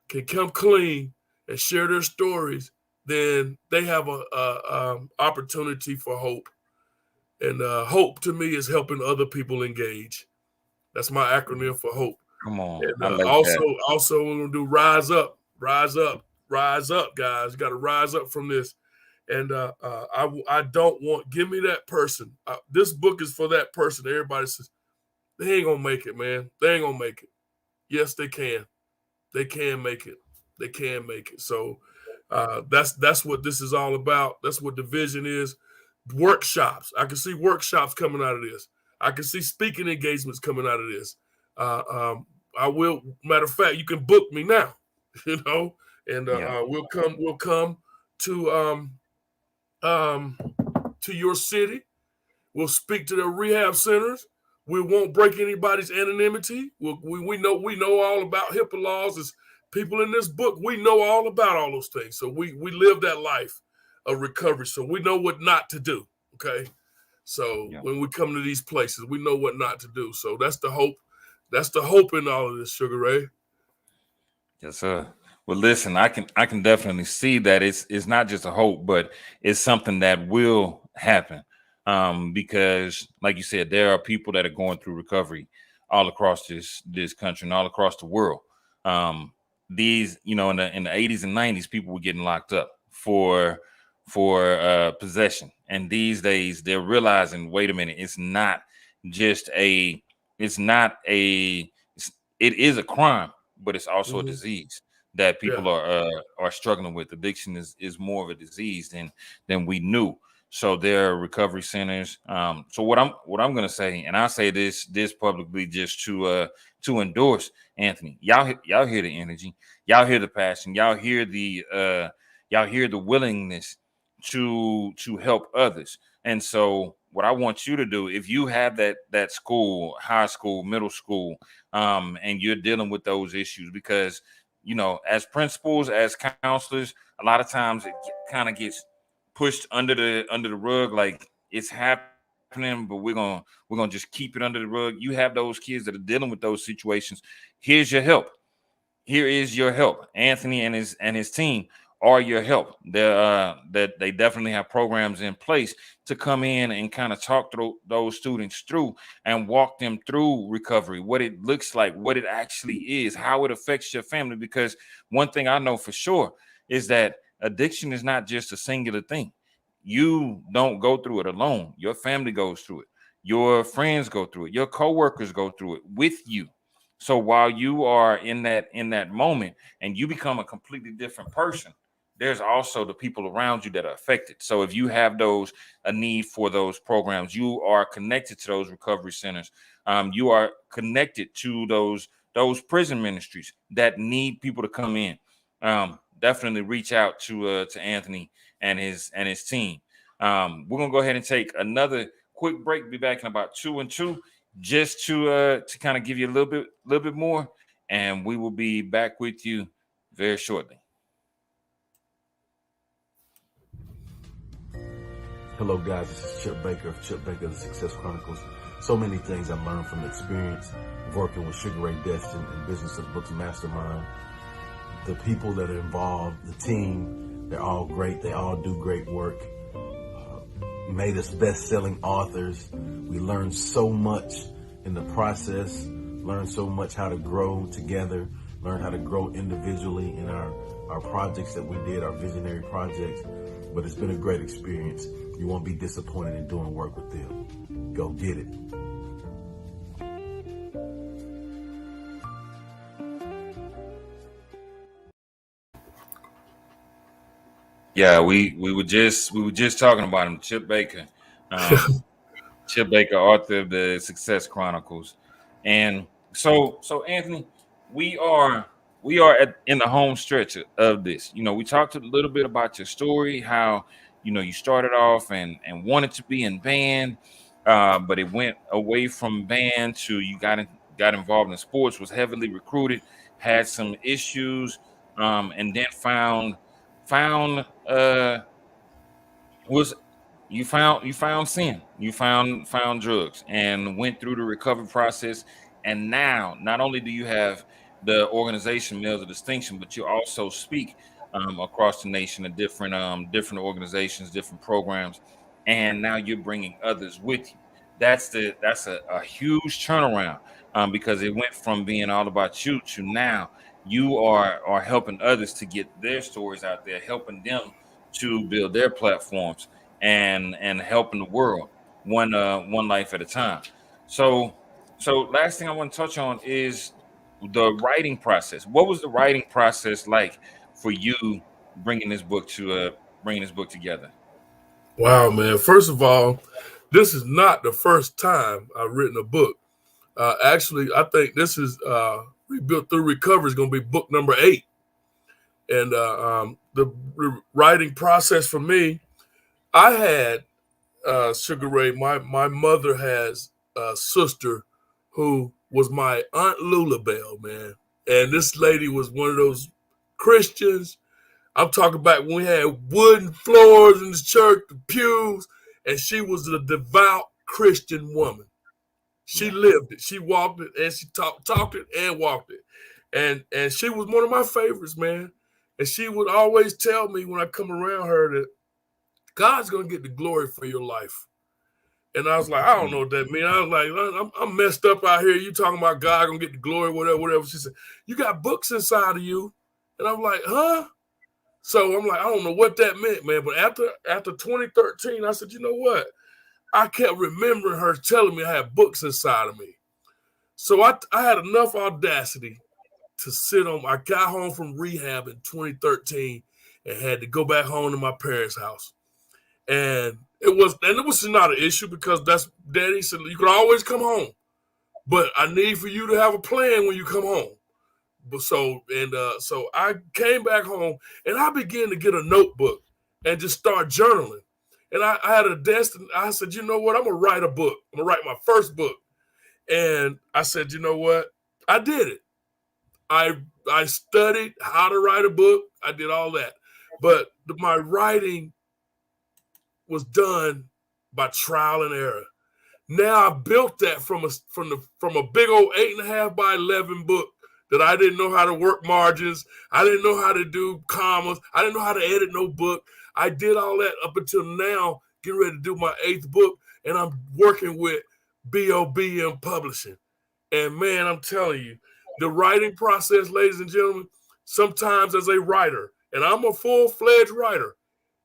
S2: can come clean and share their stories, then they have a opportunity for hope. And hope to me is helping other people engage. That's my acronym for hope.
S1: Come on.
S2: And
S1: I like
S2: also
S1: that.
S2: we're gonna do rise up, guys. You got to rise up from this. And I don't want, give me that person. This book is for that person. Everybody says they ain't gonna make it, man. They ain't gonna make it. Yes, they can. They can make it. They can make it. So that's what this is all about. That's what the vision is. Workshops. I can see workshops coming out of this. I can see speaking engagements coming out of this. I will. Matter of fact, you can book me now. You know, and we'll come to your city. We'll speak to the rehab centers. We won't break anybody's anonymity. We know all about HIPAA laws. As people in this book, we know all about all those things. So we live that life of recovery. So we know what not to do. Okay. So when we come to these places, we know what not to do. So that's the hope. That's the hope in all of this, Sugar Ray.
S1: Yes, sir. Well, listen, I can definitely see that it's not just a hope, but it's something that will happen. Because like you said, there are people that are going through recovery all across this country and all across the world. These, you know, in the 80s and 90s, people were getting locked up for possession. And these days they're realizing, wait a minute, it is a crime, but it's also a disease that people are struggling with. Addiction is more of a disease than we knew. So there are recovery centers. So what I'm going to say, and I say this publicly just to endorse Anthony. Y'all hear the energy, y'all hear the passion, y'all hear the willingness to help others. And so what I want you to do, if you have that school, high school, middle school, and you're dealing with those issues, because, you know, as principals, as counselors, a lot of times it kind of gets pushed under the rug, like it's happening, but we're gonna just keep it under the rug. You have those kids that are dealing with those situations. Here's your help. Here is your help. Anthony and his team are your help. That they definitely have programs in place to come in and kind of talk to those students through and walk them through recovery, what it looks like, what it actually is, how it affects your family. Because one thing I know for sure is that addiction is not just a singular thing. You don't go through it alone. Your family goes through it. Your friends go through it. Your coworkers go through it with you. So while you are in that moment and you become a completely different person, there's also the people around you that are affected. So if you have a need for those programs, you are connected to those recovery centers. You are connected to those prison ministries that need people to come in. Definitely reach out to Anthony and his team. We're gonna go ahead and take another quick break. Be back in about 2 and 2, just to kind of give you a little bit more, and we will be back with you very shortly.
S3: Hello, guys. This is Chip Baker of Chip Baker, The Success Chronicles. So many things I've learned from the experience of working with Sugar Ray Destin and Business of Books Mastermind. The people that are involved, the team, they're all great. They all do great work. Made us best-selling authors. We learned so much in the process, learned so much how to grow together, learned how to grow individually in our projects that we did, our visionary projects. But it's been a great experience. You won't be disappointed in doing work with them. Go get it.
S1: Yeah, we were just talking about him, Chip Baker. Chip Baker, author of the Success Chronicles. And so Anthony, we are we are in the home stretch of this. You know, we talked a little bit about your story, how, you know, you started off and wanted to be in band, but it went away from band to you got involved in sports, was heavily recruited, had some issues, and then found was you found sin, you found drugs, and went through the recovery process. And now not only do you have the organization Meals of Distinction, but you also speak across the nation at different organizations, different programs, and now you're bringing others with you. That's a huge turnaround, because it went from being all about you to now you are helping others to get their stories out there, helping them to build their platforms, and helping the world one life at a time. So last thing I want to touch on is the writing process. What was the writing process like for you bringing this book together?
S2: Wow, man. First of all, this is not the first time I've written a book. Actually, I think this is Rebuilt Through Recovery is going to be book number 8. And the writing process for me, I had Sugar Ray. My mother has a sister who was my Aunt Lulabelle, man. And this lady was one of those Christians. I'm talking about when we had wooden floors in the church, the pews, and she was a devout Christian woman. She lived it. She walked it, and she talked it and walked it. And she was one of my favorites, man. And she would always tell me when I come around her that God's going to get the glory for your life. And I was like, I don't know what that means. I was like, I'm messed up out here. You talking about God going to get the glory, whatever. She said, you got books inside of you. And I'm like, huh? So I'm like, I don't know what that meant, man. But after 2013, I said, you know what? I kept remembering her telling me I had books inside of me. So I had enough audacity to sit on. I got home from rehab in 2013 and had to go back home to my parents' house. And it was not an issue because that's Daddy said you can always come home, but I need for you to have a plan when you come home. But so I came back home and I began to get a notebook and just start journaling. And I had a destiny. I said, you know what? I'm gonna write a book. I'm gonna write my first book. And I said, you know what? I did it. I studied how to write a book. I did all that, but my writing was done by trial and error. Now I built that from a big old 8.5 by 11 book that I didn't know how to work margins. I didn't know how to do commas. I didn't know how to edit no book. I did all that up until now, getting ready to do my 8th book, and I'm working with BOBM Publishing. And man, I'm telling you, the writing process, ladies and gentlemen, sometimes as a writer, and I'm a full-fledged writer,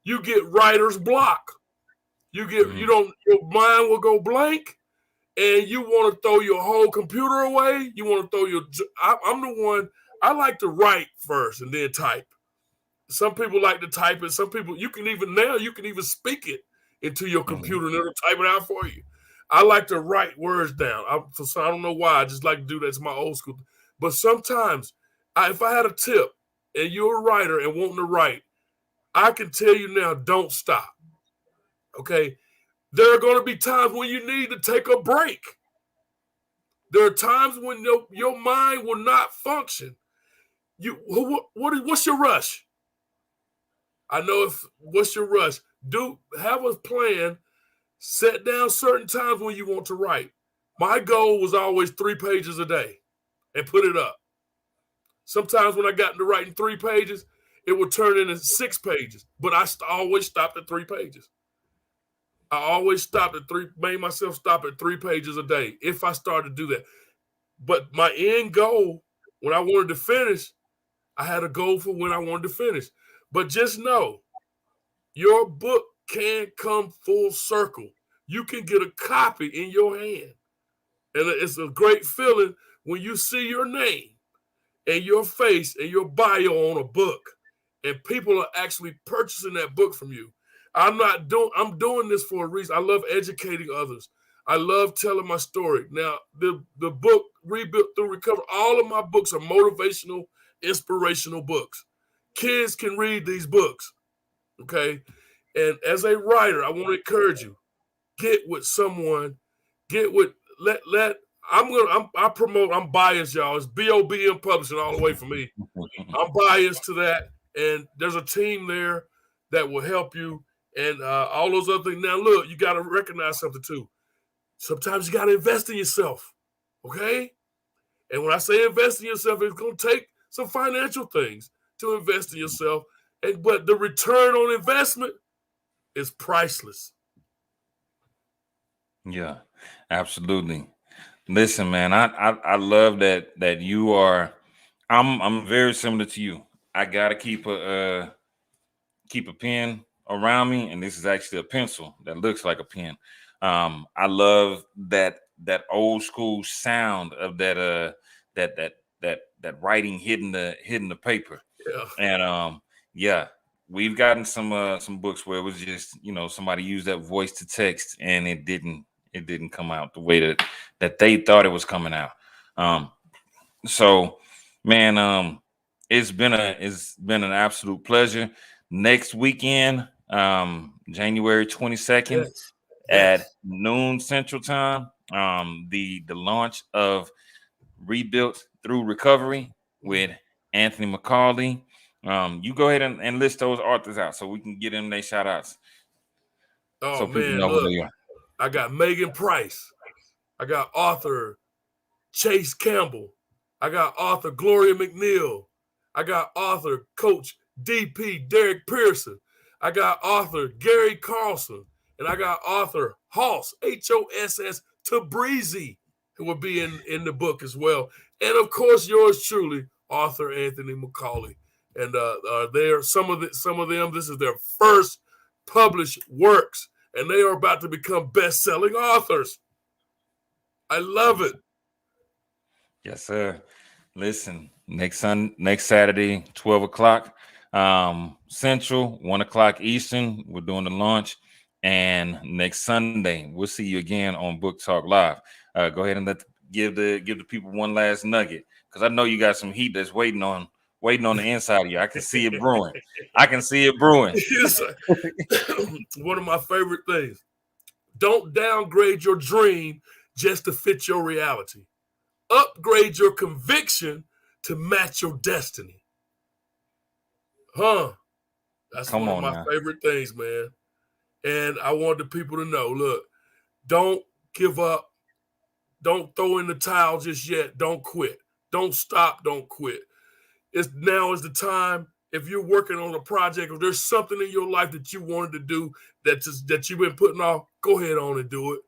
S2: you get writer's block. Your mind will go blank, and you want to throw your whole computer away. You want to throw I'm the one, I like to write first and then type. Some people like to type it. Some people, you can even speak it into your computer and it'll type it out for you. I like to write words down. I don't know why. I just like to do that. It's my old school. But sometimes, if I had a tip and you're a writer and wanting to write, I can tell you now, don't stop. Okay? There are going to be times when you need to take a break. There are times when your mind will not function. What's your rush? I know what's your rush? Have a plan. Set down certain times when you want to write. My goal was always 3 pages a day and put it up. Sometimes when I got into writing 3 pages, it would turn into 6 pages, but I always stopped at 3 pages. I always made myself stop at 3 pages a day if I started to do that. But my end goal, when I wanted to finish, I had a goal for when I wanted to finish. But just know, your book can come full circle. You can get a copy in your hand. And it's a great feeling when you see your name and your face and your bio on a book and people are actually purchasing that book from you. I'm doing this for a reason. I love educating others. I love telling my story. Now, the book, Rebuilt Through Recovery, all of my books are motivational inspirational books. Kids can read these books, okay? And as a writer, I want to encourage you, get with someone, I promote, I'm biased, y'all. It's BOBM Publishing all the way for me. I'm biased to that. And there's a team there that will help you and all those other things. Now, look, you got to recognize something too. Sometimes you got to invest in yourself, okay? And when I say invest in yourself, it's going to take some financial things to invest in yourself. But the return on investment is priceless.
S1: Yeah, absolutely. Listen, man, I love that you are. I'm very similar to you. I gotta keep a pen around me, and this is actually a pencil that looks like a pen. I love that old school sound of that writing hitting the paper.
S2: Yeah.
S1: And yeah, we've gotten some books where it was just, somebody used that voice to text and it didn't come out the way that they thought it was coming out. So man, it's been an absolute pleasure. Next weekend, January 22nd,
S2: Yes.
S1: at noon Central Time, the launch of Rebuilt Through Recovery with Anthony McCauley. You go ahead and list those authors out so we can get them their shout outs.
S2: Oh,
S1: So people
S2: man,
S1: know
S2: look,
S1: who they are.
S2: I got Megan Price. I got author Chase Campbell. I got author Gloria McNeil. I got author Coach DP Derek Pearson. I got author Gary Carlson. And I got author Hoss, Hoss Tabrizi, who will be in the book as well. And of course, yours truly, author Anthony McCauley. And they're some of them, this is their first published works, and they are about to become best-selling authors. I love it.
S1: Yes, sir. Listen, next Saturday, 12 o'clock Central, 1 o'clock Eastern, we're doing the launch. And next Sunday, we'll see you again on Book Talk Live. Go ahead and give the people one last nugget, because I know you got some heat that's waiting on the inside of you. I can see it brewing.
S2: It's one of my favorite things. Don't downgrade your dream just to fit your reality. Upgrade your conviction to match your destiny. That's one of my favorite things, man. And I want the people to know, look, don't give up. Don't throw in the towel just yet. Don't quit. Don't stop. Don't quit. Now is the time. If you're working on a project, or there's something in your life that you wanted to do that you've been putting off, go ahead on and do it.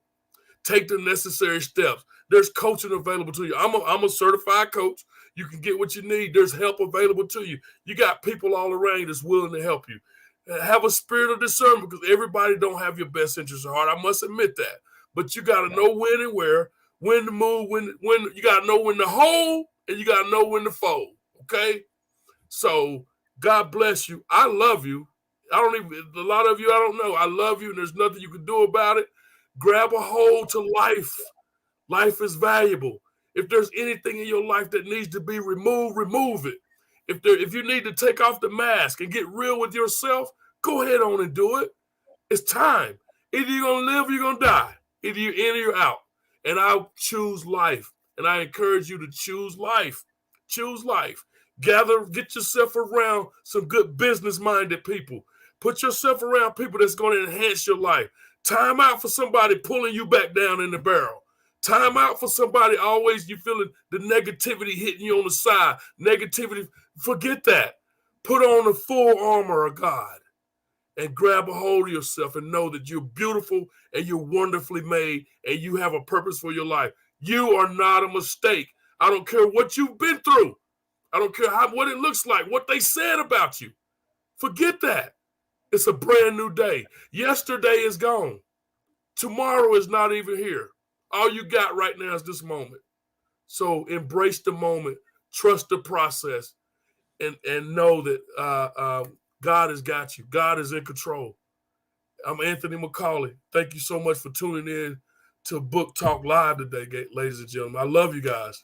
S2: Take the necessary steps. There's coaching available to you. I'm a certified coach. You can get what you need. There's help available to you. You got people all around you that's willing to help you. Have a spirit of discernment, because everybody don't have your best interest at heart. I must admit that. But you got to know when and where, when to move, when you got to know when to hold, and you got to know when to fold. Okay? So God bless you. I love you. A lot of you, I don't know. I love you, and there's nothing you can do about it. Grab a hold to life. Life is valuable. If there's anything in your life that needs to be removed, remove it. If you need to take off the mask and get real with yourself, go ahead on and do it. It's time. Either you're going to live or you're going to die. Either you're in or you're out. And I choose life. And I encourage you to choose life. Choose life. Get yourself around some good business-minded people. Put yourself around people that's going to enhance your life. Time out for somebody pulling you back down in the barrel. Time out for somebody always you feeling the negativity hitting you on the side. Negativity, forget that. Put on the full armor of God and grab a hold of yourself and know that you're beautiful and you're wonderfully made and you have a purpose for your life. You are not a mistake. I don't care what you've been through. I don't care what it looks like, what they said about you. Forget that. It's a brand new day. Yesterday is gone. Tomorrow is not even here. All you got right now is this moment. So embrace the moment, trust the process, and know that God has got you. God is in control. I'm Anthony McCauley. Thank you so much for tuning in to Book Talk Live today, ladies and gentlemen. I love you guys.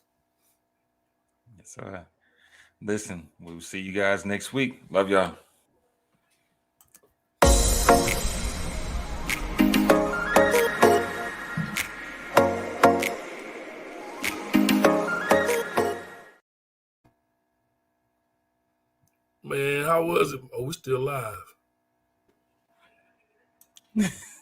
S1: Yes, sir. Listen, we'll see you guys next week. Love y'all.
S2: Man, how was it? Oh, we still live.